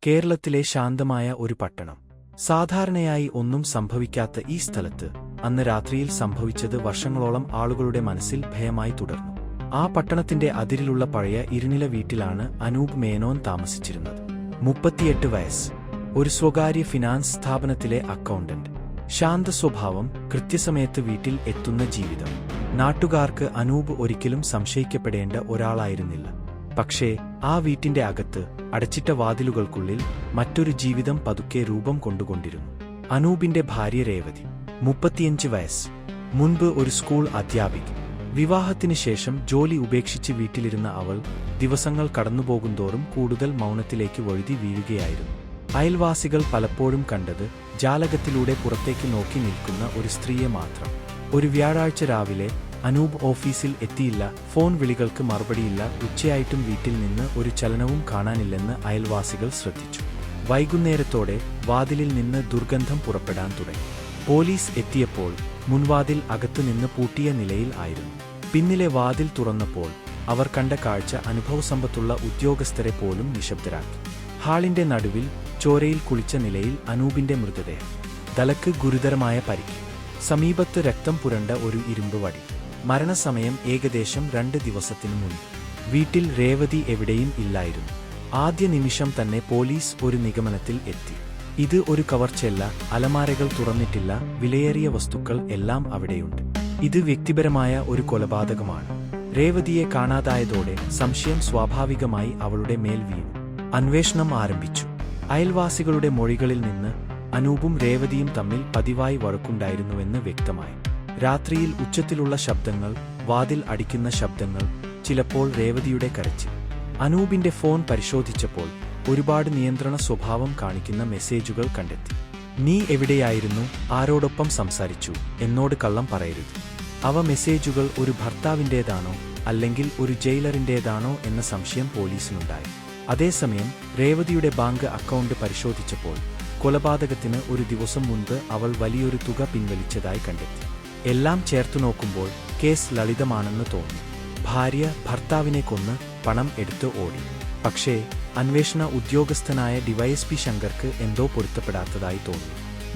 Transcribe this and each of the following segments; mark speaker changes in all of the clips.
Speaker 1: കേരളത്തിലെ ശാന്തമായ ഒരു പട്ടണം. സാധാരണയായി ഒന്നും സംഭവിക്കാത്ത ഈ സ്ഥലത്ത് അന്ന് രാത്രിയിൽ സംഭവിച്ചത് വർഷങ്ങളോളം ആളുകളുടെ മനസ്സിൽ ഭയമായി തുടർന്നു. ആ പട്ടണത്തിന്റെ അതിരിലുള്ള പഴയ ഇരുനില വീട്ടിലാണ് അനൂപ് മേനോൻ താമസിച്ചിരുന്നത്. 38 വയസ്സ്. ഒരു സ്വകാര്യ ഫിനാൻസ് സ്ഥാപനത്തിലെ അക്കൗണ്ടന്റ്. ശാന്ത സ്വഭാവം, കൃത്യസമയത്ത് വീട്ടിൽ എത്തുന്ന ജീവിതം. നാട്ടുകാർക്ക് അനൂപ് ഒരിക്കലും സംശയിക്കപ്പെടേണ്ട ഒരാളായിരുന്നില്ല. പക്ഷേ ആ വീട്ടിന്റെ അകത്ത് അടച്ചിട്ട വാതിലുകൾക്കുള്ളിൽ മറ്റൊരു ജീവിതം പതുക്കെ രൂപം കൊണ്ടുകൊണ്ടിരുന്നു. അനൂപിന്റെ ഭാര്യ രേവതി, 35 വയസ്സ്. മുൻപ് ഒരു സ്കൂൾ അധ്യാപിക. വിവാഹത്തിന് ശേഷം ജോലി ഉപേക്ഷിച്ച് വീട്ടിലിരുന്ന അവൾ ദിവസങ്ങൾ കടന്നുപോകുന്തോറും കൂടുതൽ മൗനത്തിലേക്ക് വഴുതി വീഴുകയായിരുന്നു. അയൽവാസികൾ പലപ്പോഴും കണ്ടത് ജാലകത്തിലൂടെ പുറത്തേക്ക് നോക്കി നിൽക്കുന്ന ഒരു സ്ത്രീയെ മാത്രം. ഒരു വ്യാഴാഴ്ച രാവിലെ അനൂപ് ഓഫീസിൽ എത്തിയില്ല. ഫോൺ വിളികൾക്ക് മറുപടിയില്ല. ഉച്ചയായിട്ടും വീട്ടിൽ നിന്ന് ഒരു ചലനവും കാണാനില്ലെന്ന് അയൽവാസികൾ ശ്രദ്ധിച്ചു. വൈകുന്നേരത്തോടെ വാതിലിൽ നിന്ന് ദുർഗന്ധം പുറപ്പെടാൻ തുടങ്ങി. പോലീസ് എത്തിയപ്പോൾ മുൻവാതിൽ അകത്തുനിന്ന് പൂട്ടിയ നിലയിൽ ആയിരുന്നു. പിന്നിലെ വാതിൽ തുറന്നപ്പോൾ അവർ കണ്ട കാഴ്ച അനുഭവസമ്പത്തുള്ള ഉദ്യോഗസ്ഥരെ പോലും നിശബ്ദരാക്കി. ഹാളിന്റെ നടുവിൽ ചോരയിൽ കുളിച്ച നിലയിൽ അനൂപിന്റെ മൃതദേഹം. തലക്ക് ഗുരുതരമായ പരിക്ക്. സമീപത്ത് രക്തം പുരണ്ട ഒരു ഇരുമ്പ് വടി. മരണസമയം ഏകദേശം 2 ദിവസത്തിനു മുൻപ്. വീട്ടിൽ രേവതി എവിടെയും ഇല്ലായിരുന്നു. ആദ്യ നിമിഷം തന്നെ പോലീസ് ഒരു നിഗമനത്തിൽ എത്തി. ഇത് ഒരു കവർച്ചയല്ല. അലമാരകൾ തുറന്നിട്ടില്ല. വിലയേറിയ വസ്തുക്കൾ എല്ലാം അവിടെയുണ്ട്. ഇത് വ്യക്തിപരമായ ഒരു കൊലപാതകമാണ്. രേവതിയെ കാണാതായതോടെ സംശയം സ്വാഭാവികമായി അവളുടെ മേൽ വീണു. അന്വേഷണം ആരംഭിച്ചു. അയൽവാസികളുടെ മൊഴികളിൽ നിന്ന് അനൂപും രേവതിയും തമ്മിൽ പതിവായി വഴക്കുണ്ടായിരുന്നുവെന്ന് വ്യക്തമായി. രാത്രിയിൽ ഉച്ചത്തിലുള്ള ശബ്ദങ്ങൾ, വാതിൽ അടിക്കുന്ന ശബ്ദങ്ങൾ, ചിലപ്പോൾ രേവതിയുടെ കരച്ചിൽ. അനൂപിന്റെ ഫോൺ പരിശോധിച്ചപ്പോൾ ഒരുപാട് നിയന്ത്രണ സ്വഭാവം കാണിക്കുന്ന മെസ്സേജുകൾ കണ്ടെത്തി. നീ എവിടെയായിരുന്നു? ആരോടൊപ്പം സംസാരിച്ചു? എന്നോട് കള്ളം പറയരുത്. അവ മെസ്സേജുകൾ ഒരു ഭർത്താവിൻ്റേതാണോ അല്ലെങ്കിൽ ഒരു ജയിലറിൻ്റേതാണോ എന്ന സംശയം പോലീസിനുണ്ടായി. അതേസമയം രേവതിയുടെ ബാങ്ക് അക്കൗണ്ട് പരിശോധിച്ചപ്പോൾ കൊലപാതകത്തിന് ഒരു ദിവസം മുൻപ് അവൾ വലിയൊരു തുക പിൻവലിച്ചതായി കണ്ടെത്തി. എല്ലാം ചേർത്തു നോക്കുമ്പോൾ കേസ് ലളിതമാണെന്ന് തോന്നി. ഭാര്യ ഭർത്താവിനെ കൊന്ന് പണം എടുത്ത് ഓടി. പക്ഷേ അന്വേഷണ ഉദ്യോഗസ്ഥനായ ഡിവൈഎസ്പി ശങ്കർക്ക് എന്തോ പൊരുത്തപ്പെടാത്തതായി തോന്നി.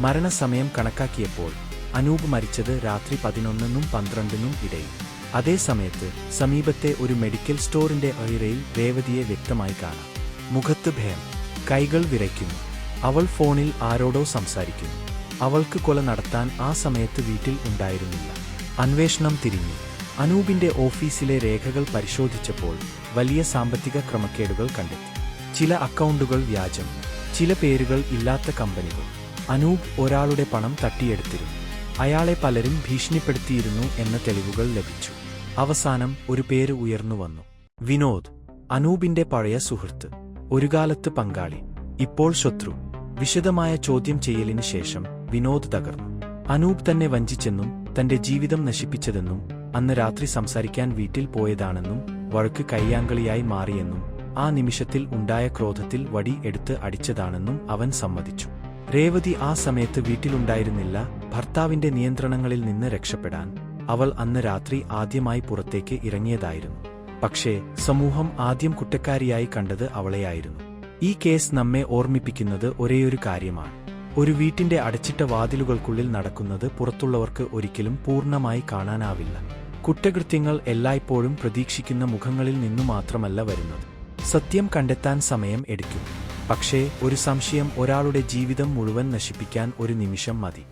Speaker 1: മരണസമയം കണക്കാക്കിയപ്പോൾ അനൂപ് മരിച്ചത് രാത്രി 11നും 12നും ഇടയിൽ. അതേസമയത്ത് സമീപത്തെ ഒരു മെഡിക്കൽ സ്റ്റോറിന്റെ അയറയിൽ രേവതിയെ വ്യക്തമായി കാണാം. മുഖത്ത് ഭയം, കൈകൾ വിറയ്ക്കുന്നു. അവൾ ഫോണിൽ ആരോടോ സംസാരിക്കുന്നു. അവൾക്ക് കൊല നടത്താൻ ആ സമയത്ത് വീട്ടിൽ ഉണ്ടായിരുന്നില്ല. അന്വേഷണം തിരിഞ്ഞു. അനൂപിന്റെ ഓഫീസിലെ രേഖകൾ പരിശോധിച്ചപ്പോൾ വലിയ സാമ്പത്തിക ക്രമക്കേടുകൾ കണ്ടെത്തി. ചില അക്കൗണ്ടുകൾ വ്യാജം, ചില പേരുകൾ ഇല്ലാത്ത കമ്പനികൾ. അനൂപ് ഒരാളുടെ പണം തട്ടിയെടുത്തിരുന്നു. അയാളെ പലരും ഭീഷണിപ്പെടുത്തിയിരുന്നു എന്ന തെളിവുകൾ ലഭിച്ചു. അവസാനം ഒരു പേര് ഉയർന്നു വന്നു. വിനോദ്, അനൂപിന്റെ പഴയ സുഹൃത്ത്. ഒരു കാലത്ത് പങ്കാളി, ഇപ്പോൾ ശത്രു. വിശദമായ ചോദ്യം ചെയ്യലിന് ശേഷം വിനോദ് തകർന്നു. അനൂപ് തന്നെ വഞ്ചിച്ചെന്നും തന്റെ ജീവിതം നശിപ്പിച്ചതെന്നും അന്ന് രാത്രി സംസാരിക്കാൻ വീട്ടിൽ പോയതാണെന്നും വഴക്ക് കയ്യാങ്കളിയായി മാറിയെന്നും ആ നിമിഷത്തിൽ ഉണ്ടായ ക്രോധത്തിൽ വടി എടുത്ത് അടിച്ചതാണെന്നും അവൻ സമ്മതിച്ചു. രേവതി ആ സമയത്ത് വീട്ടിലുണ്ടായിരുന്നില്ല. ഭർത്താവിന്റെ നിയന്ത്രണങ്ങളിൽ നിന്ന് രക്ഷപ്പെടാൻ അവൾ അന്ന് രാത്രി ആദ്യമായി പുറത്തേക്ക് ഇറങ്ങിയതായിരുന്നു. പക്ഷേ സമൂഹം ആദ്യം കുറ്റക്കാരിയായി കണ്ടത് അവളെയായിരുന്നു. ഈ കേസ് നമ്മെ ഓർമ്മിപ്പിക്കുന്നത് ഒരേയൊരു കാര്യമാണ്. ഒരു വീട്ടിന്റെ അടച്ചിട്ട വാതിലുകൾക്കുള്ളിൽ നടക്കുന്നത് പുറത്തുള്ളവർക്ക് ഒരിക്കലും പൂർണ്ണമായി കാണാനാവില്ല. കുറ്റകൃത്യങ്ങൾ എല്ലായ്പ്പോഴും പ്രതീക്ഷിക്കുന്ന മുഖങ്ങളിൽ നിന്നു മാത്രമല്ല വരുന്നത്. സത്യം കണ്ടെത്താൻ സമയം എടുക്കും. പക്ഷേ ഒരു സംശയം ഒരാളുടെ ജീവിതം മുഴുവൻ നശിപ്പിക്കാൻ ഒരു നിമിഷം മതി.